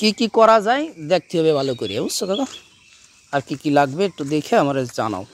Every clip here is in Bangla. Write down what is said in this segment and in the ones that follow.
কি করা যায় দেখতে হবে ভালো করে, বুঝছো দাদা? আর কি লাগবে একটু দেখে আমার জানাও।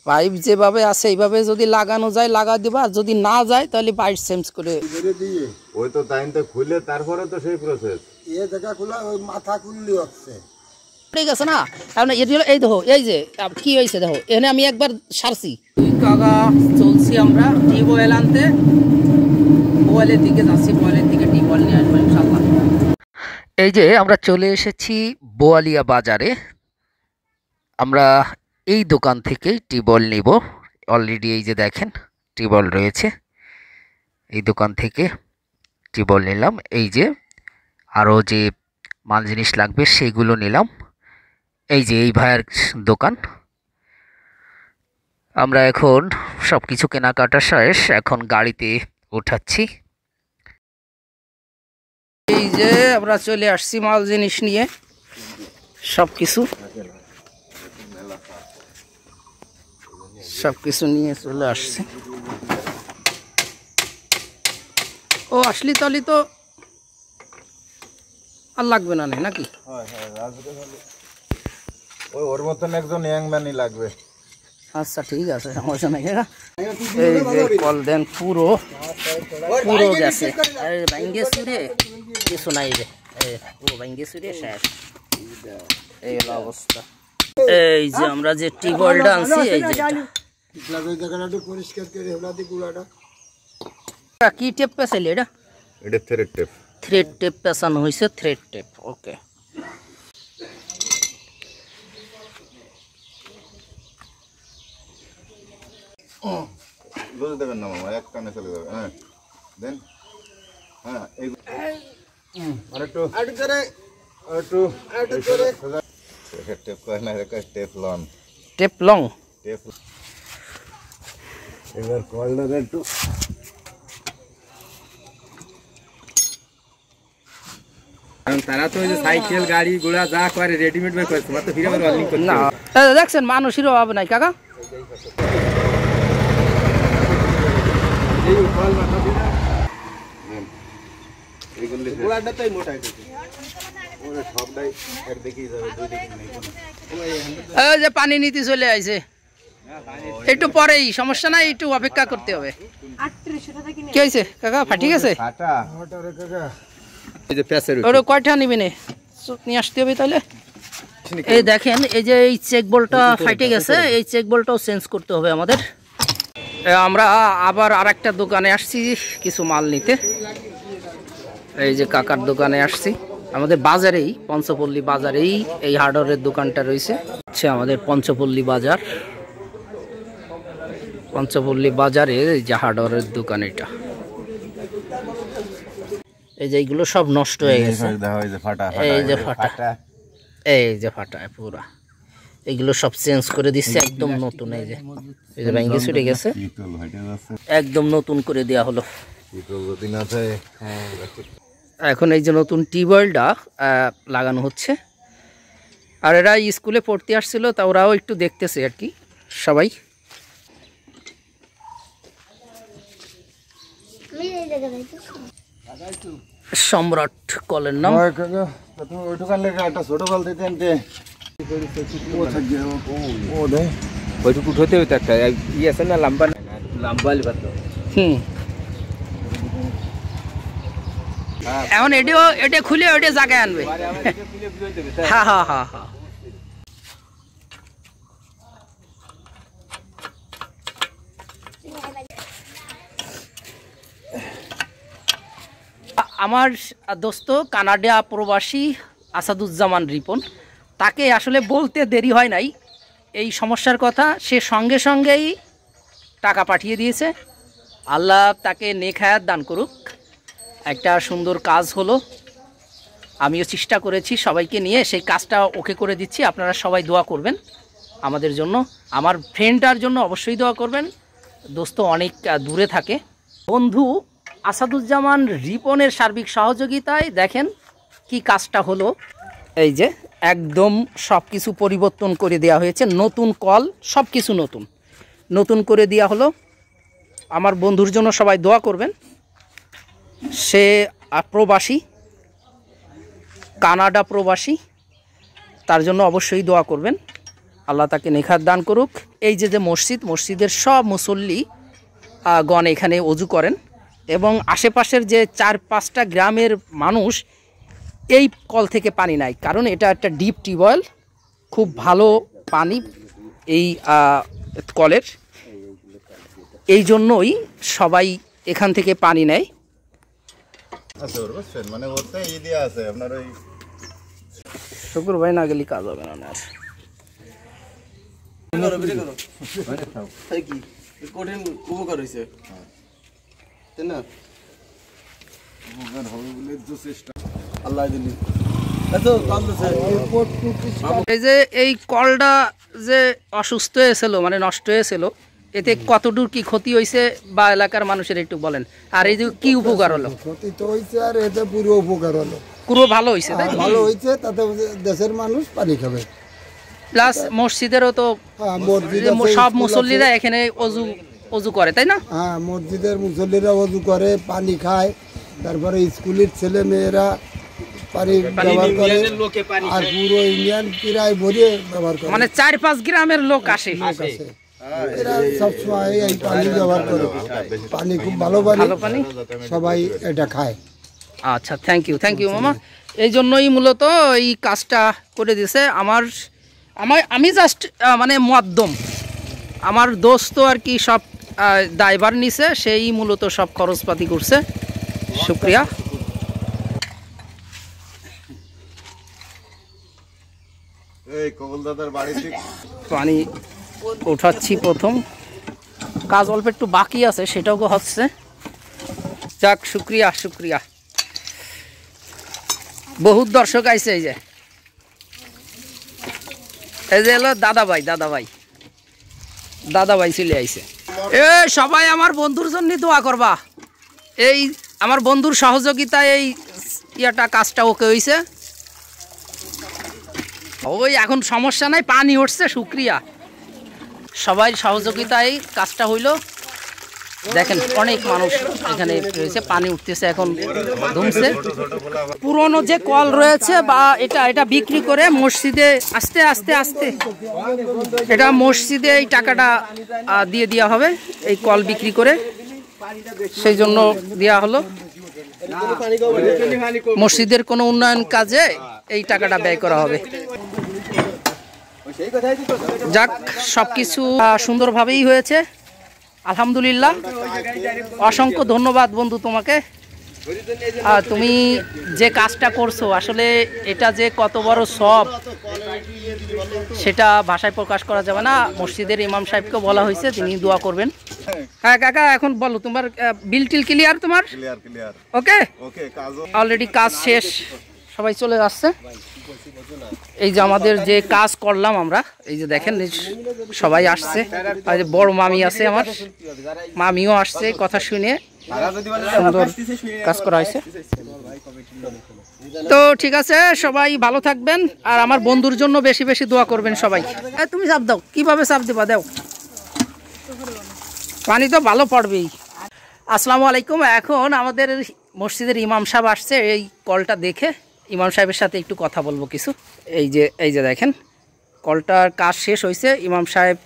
পাইপ যেভাবে আছে এইভাবে যদি লাগানো যায় লাগা দেবা, আর যদি না যায় তাহলে পাইপ চেঞ্জ করে দিয়ে ওই তো টাইমটা খুলে তারপরে তো সেই প্রসেস। এই জায়গা খোলা ওই মাথা খুললি হচ্ছে, ঠিক আছে না? এখন এই দেখো এই যে কি হয়েছে দেখো, এখানে আমি একবার সারছি। কাকা চলছি আমরা টিউবওয়েল আনতে, বোয়ালের দিকে যাচ্ছি, বোয়ালের দিকে টিউবওয়েল নিয়ে আসবো ইনশাআল্লাহ। এই যে আমরা চলে এসেছি বোয়ালিয়া বাজারে। আমরা এই দোকান থেকে টিউবওয়েল নিব। অলরেডি এই যে দেখেন টিউবওয়েল রয়েছে, এই দোকান থেকে টিউবওয়েল নিলাম। এই যে আরও যে মাল জিনিস লাগবে সেগুলো নিলাম। এই যে এই ভাইয়ের দোকান। আমরা এখন সব কিছু কেনাকাটা শেষ, এখন গাড়িতে উঠাচ্ছি। এই যে আমরা চলে আসছি মাল জিনিস নিয়ে, সব কিছু নিয়ে চলে আসছি। ও আসলি তাহলে তো আর লাগবে না নাকি? ওই ওর মতন একজন ইয়াংম্যানই লাগবে। আচ্ছা ঠিক আছে, সমস্যা নাই। এই যে কল দেন পুরো গেছে, ভাঙ্গে চুরে কিছু নাই রে, পুরো ভাঙ্গে চুরে শেষ, এই হলো অবস্থা। এই যে আমরা যে টিউবওয়েলটা আনছি, এই যে কি টেপ পেছাইলে এটা? এটা থ্রেড টেপ। থ্রেড টেপ পেছানো হয়েছে, থ্রেড টেপ। ওকে, বুঝে দেবেন না মামা, এক কানে চলে যাবে। হ্যাঁ দেন, হ্যাঁ এই আরেকটু টেপ করে না, tap long, tap long, tap. এবার কলটা একটু তারা তো ওই যে সাইকেল গাড়ি ঘোড়া যা করে রেডিমেড বের করে, তোমার তো ফিরে আবার ওয়ার্লিং করতে না। দেখছেন মানুষের অভাব নাই কাকা। যে পানি নিতে চলে আইছে, একটু পরেই, সমস্যা নাই, একটু অপেক্ষা করতে হবে। কি হয়েছে কাকা, ফাটি গেছে? কয়টা নিবি নিয়ে আসতে হবে তাহলে। এই দেখেন এই যে এই চেক বলটা ফাইটে গেছে, এই চেক বলটাও চেঞ্জ করতে হবে আমাদের। আমরা আবার আরেকটা দোকানে আসছি কিছু মাল নিতে। এই যে কাকার দোকানে আসছি, আমাদের বাজারেই, পঞ্চপল্লী বাজারেই এই হার্ডওয়্যারের দোকানটা রয়েছে। আচ্ছা, আমাদের পঞ্চপল্লী বাজার, পঞ্চপল্লী বাজারে এই যে হার্ডওয়্যারের দোকান এটা। এই যে এইগুলো সব নষ্ট হয়ে গেছে, এই যে ফাটা, এই যে ফাটা পুরা, এগুলো সব চেঞ্জ করে দিচ্ছে, একদম নতুন। এই যে ভেঙে ছুটে গেছে, একদম নতুন করে দেওয়া হলো। এখন এই যে নতুন টিউবওয়েলটা লাগানো হচ্ছে। আর এরা স্কুলে পড়তে আসছিল, তা ওরাও একটু দেখতেছে আর কি সবাই। সম্রাট কলের নাম। ছোট কল দিতে ওইটুকু উঠতে হইতো একটা ই আছে না, লম্বা লম্বা। এখন এটা খুলে ওইটা জায়গায় আনবে। হ্যাঁ হ্যাঁ হ্যাঁ হ্যাঁ। আমার দোস্ত কানাডা প্রবাসী আসাদুজ্জামান রিপন, তাকে আসলে বলতে দেরি হয় নাই এই সমস্যার কথা। সে সঙ্গে সঙ্গেই টাকা পাঠিয়ে দিয়েছে। আল্লাহ তাকে নেক হায়াত দান করুক। একটা সুন্দর কাজ হলো, আমিও চেষ্টা করেছি সবাইকে নিয়ে সেই কাজটা ওকে করে দিচ্ছি। আপনারা সবাই দোয়া করবেন আমাদের জন্য, আমার ফ্রেন্ডটার জন্য অবশ্যই দোয়া করবেন। দোস্ত অনেক দূরে থাকে। বন্ধু আসাদুজ্জামান রিপনের সার্বিক সহযোগিতায় দেখেন কি কাজটা হলো। এই যে একদম সব কিছু পরিবর্তন করে দেওয়া হয়েছে, নতুন কল, সব কিছু নতুন করে দেওয়া হলো। আমার বন্ধুর জন্য সবাই দোয়া করবেন। সে প্রবাসী, কানাডা প্রবাসী, তার জন্য অবশ্যই দোয়া করবেন, আল্লাহ তাকে নেখাত দান করুক। এই যে মসজিদের সব মুসল্লি গণ এখানে অজু করেন এবং আশেপাশের যে 4-5টা গ্রামের মানুষ এই কল থেকে পানি নেয়, কারণ এটা একটা ডিপ টিউবওয়েল, খুব ভালো পানি এই কলের, এই জন্যই সবাই এখান থেকে পানি নেয়। আচ্ছা বুঝছেন, মানে ওতে দিয়ে আছে আপনার ওই শুকুর ভাই না গেলে কাজ হবে না। কঠিন উপকার হয়েছে, তাই না? আল্লাহ দিলি এই যে এই কলটা যে অসুস্থ হয়েছিল, মানে নষ্ট হয়েছিল, এতে কতদূর কি ক্ষতি হয়েছে বা এলাকার মানুষের একটু বলেন। আর এই যে কি উপকার হলো? ক্ষতি তো হয়েছে, আর এতে পুরো উপকার হলো, পুরো ভালো হয়েছে, তাই ভালো হয়েছে। তাতে দেশের মানুষ পানি খাবে, প্লাস মসজিদেরও তো মসজিদ সব মুসল্লিরা এখানে অজু করে, তাই না? হ্যাঁ, মসজিদের মুসল্লিরা অজু করে, পানি খায়, তারপরে স্কুলের ছেলে মেয়েরা পানি ব্যবহার করে, আর পুরো ইন্ডিয়ান প্রায় ভরে ব্যবহার করে, মানে 4-5 গ্রামের লোক আসে, এরা সবসময় এই পানি ব্যবহার করে। পানি খুব ভালো পানি, সবাই এটা খায়। আচ্ছা, থ্যাংক ইউ মামা। এই জন্যই মূলত এই কাজটা করে দিয়েছে আমি জাস্ট মানে মধ্যম, আমার দোস্ত আর কি সব দায়ভার নিছে, সেই মূলত সব খরচপাতি করছে। শুক্রিয়া। এই কবুল দাদার বাড়িতে পানি উঠাচ্ছি, প্রথম কাজ অল্প একটু বাকি আছে, সেটাও হচ্ছে। যাক, শুক্রিয়া। বহুত দর্শক আইছে, এই যে হলো দাদাভাই চলে আইছে। এ সবাই আমার বন্ধুর জন্য দোয়া করবা, এই আমার বন্ধুর সহযোগিতায় এই কাজটা ওকে হয়েছে। ওই এখন সমস্যা নাই, পানি উঠছে, শুক্রিয়া। সবাই সহযোগিতায় কাজটা হইল। দেখেন অনেক মানুষ এখানে রয়েছে, পানি উঠতেছে, এখন ধুমছে। পুরনো যে কল রয়েছে বা এটা বিক্রি করে মসজিদে আস্তে এটা মসজিদে এই টাকাটা দিয়ে দেওয়া হবে, এই কল বিক্রি করে, সেই জন্য দেওয়া হলো। মসজিদের কোনো উন্নয়ন কাজে এই টাকাটা ব্যয় করা হবে। যাক, সবকিছু সুন্দরভাবেই হয়েছে, আলহামদুলিল্লাহ। অসংখ্য ধন্যবাদ বন্ধু তোমাকে, তুমি যে কাজটা করছো, আসলে এটা যে কত বড় সব সেটা ভাষায় প্রকাশ করা যাবে না। মসজিদের ইমাম সাহেবকে বলা হয়েছে, তিনি দোয়া করবেন। হ্যাঁ কাকা, এখন বলো তোমার বিল টিল ক্লিয়ার? তোমার ক্লিয়ার ওকে, কাজ অলরেডি কাজ শেষ, সবাই চলে আসছে। এই যে আমাদের যে কাজ করলাম আমরা, এই যে দেখেন সবাই আসছে, আর যে বড় মামি আছে, আমার মামিও আসছে, কথা শুনে সুন্দর কাজ করা হয়েছে। তো ঠিক আছে, সবাই ভালো থাকবেন, আর আমার বন্ধুর জন্য বেশি বেশি দোয়া করবেন সবাই। তুমি চাপ দাও, কিভাবে চাপ দেবা? দাও, পানি তো ভালো পড়বেই। আসসালামু আলাইকুম। এখন আমাদের মসজিদের ইমাম সাহেব আসছে, এই কলটা দেখে ইমাম সাহেবের সাথে একটু কথা বলবো কিছু। এই যে দেখেন কলটার কাজ শেষ হয়েছে, ইমাম সাহেব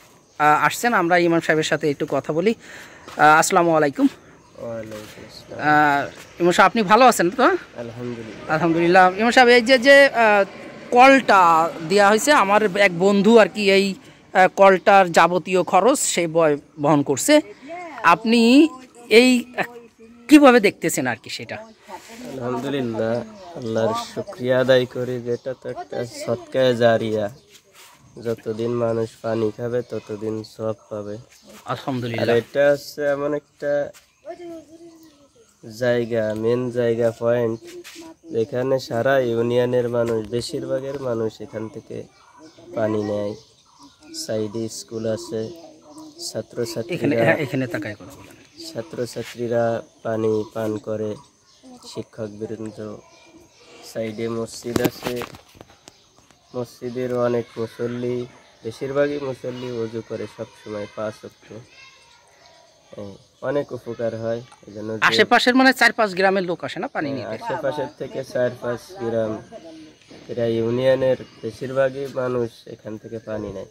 আসছেন, আমরা ইমাম সাহেবের সাথে একটু কথা বলি। আসসালামু আলাইকুম। ইমাম সাহেব, আপনি ভালো আছেন তো? আলহামদুলিল্লাহ। ইমাম সাহেব, এই যে কলটা দেওয়া হয়েছে, আমার এক বন্ধু আর কি এই কলটার যাবতীয় খরচ সে বহন করছে, আপনি এই কিভাবে দেখতেছেন আর কি সেটা? আলহামদুলিল্লাহ, আল্লাহর শুকরিয়া আদায় করি, যেটা তো একটা সদকায়ে জারিয়া, যতদিন মানুষ পানি খাবে ততদিন সওয়াব পাবে, আলহামদুলিল্লাহ। এটা হচ্ছে এমন একটা জায়গা, মেন জায়গা, পয়েন্ট, যেখানে সারা ইউনিয়নের মানুষ, বেশিরভাগের মানুষ এখান থেকে পানি নেয়। সাইডে স্কুল আছে, ছাত্রছাত্রীরা পানি পান করে, শিক্ষক বৃন্দ, সাইডে মসজিদ আছে, মসজিদের অনেক মুসল্লি, বেশিরভাগই মুসল্লি ওযু করে সবসময় 5 ওয়াক্ত। অনেক উপকার হয়। এই জন্য আশেপাশের মানে 4-5 গ্রামের লোক আসে না পানি নিতে? আশেপাশের থেকে 4-5 গ্রাম প্রায় ইউনিয়নের বেশিরভাগই মানুষ এখান থেকে পানি নেয়।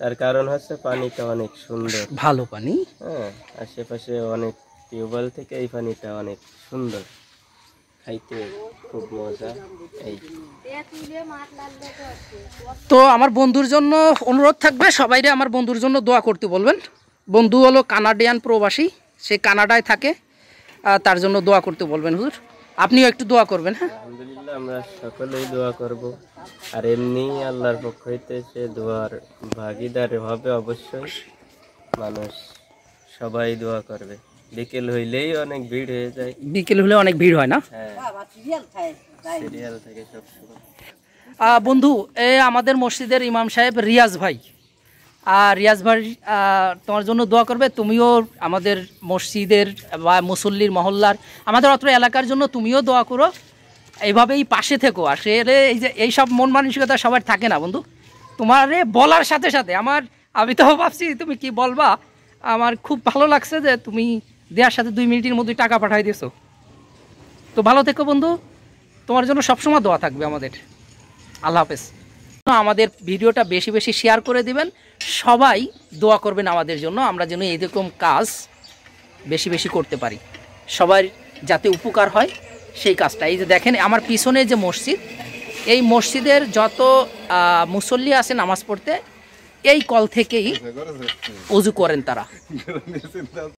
তার কারণ হচ্ছে পানিটা অনেক সুন্দর, ভালো পানি। হ্যাঁ, আশেপাশে অনেক টিউবওয়েল থেকে এই পানিটা অনেক সুন্দর, খাইতে খুব মজা। এই তো আমার বন্ধুর জন্য অনুরোধ থাকবে, সবাইরে আমার বন্ধুর জন্য দোয়া করতে বলবেন। বন্ধু হলো কানাডিয়ান প্রবাসী, সে কানাডায় থাকে, তার জন্য দোয়া করতে বলবেন হুজুর। আপনিও একটু দোয়া করবেন। হ্যাঁ, আলহামদুলিল্লাহ, আমরা সকলেই দোয়া করব। আর এমনি আল্লাহর পক্ষ হইতে সে দোয়ার ভাগিদার হবে অবশ্যই। মানুষ সবাই দোয়া করবে। বিকেল হইলেই অনেক ভিড় হয়ে যায়। বিকেল হলে অনেক ভিড় হয় না? হ্যাঁ, সিরিয়াল থেকে সবসময়। বন্ধু, আমাদের মসজিদের ইমাম সাহেব রিয়াজ ভাই, রিয়াজ ভাই তোমার জন্য দোয়া করবে। তুমিও আমাদের মসজিদের বা মুসল্লির মহল্লার, আমাদের অত্র এলাকার জন্য তুমিও দোয়া করো। এইভাবেই পাশে থেকো। আসলে এই যে এইসব মন মানসিকতা সবার থাকে না বন্ধু। তোমারে বলার সাথে সাথে আমি তো ভাবছি তুমি কি বলবা। আমার খুব ভালো লাগছে যে তুমি দেওয়ার সাথে 2 মিনিটের মধ্যে টাকা পাঠাই দিয়েছো। তো ভালো থেকো বন্ধু, তোমার জন্য সবসময় দোয়া থাকবে আমাদের। আল্লাহ হাফেজ। আমাদের ভিডিওটা বেশি বেশি শেয়ার করে দিবেন, সবাই দোয়া করবেন আমাদের জন্য, আমরা যেন এইরকম কাজ বেশি বেশি করতে পারি, সবার যাতে উপকার হয় সেই কাজটা। এই যে দেখেন আমার পিছনে যে মসজিদ, এই মসজিদের যত মুসল্লি আছে নামাজ পড়তে, এই কল থেকেই অজু করেন তারা।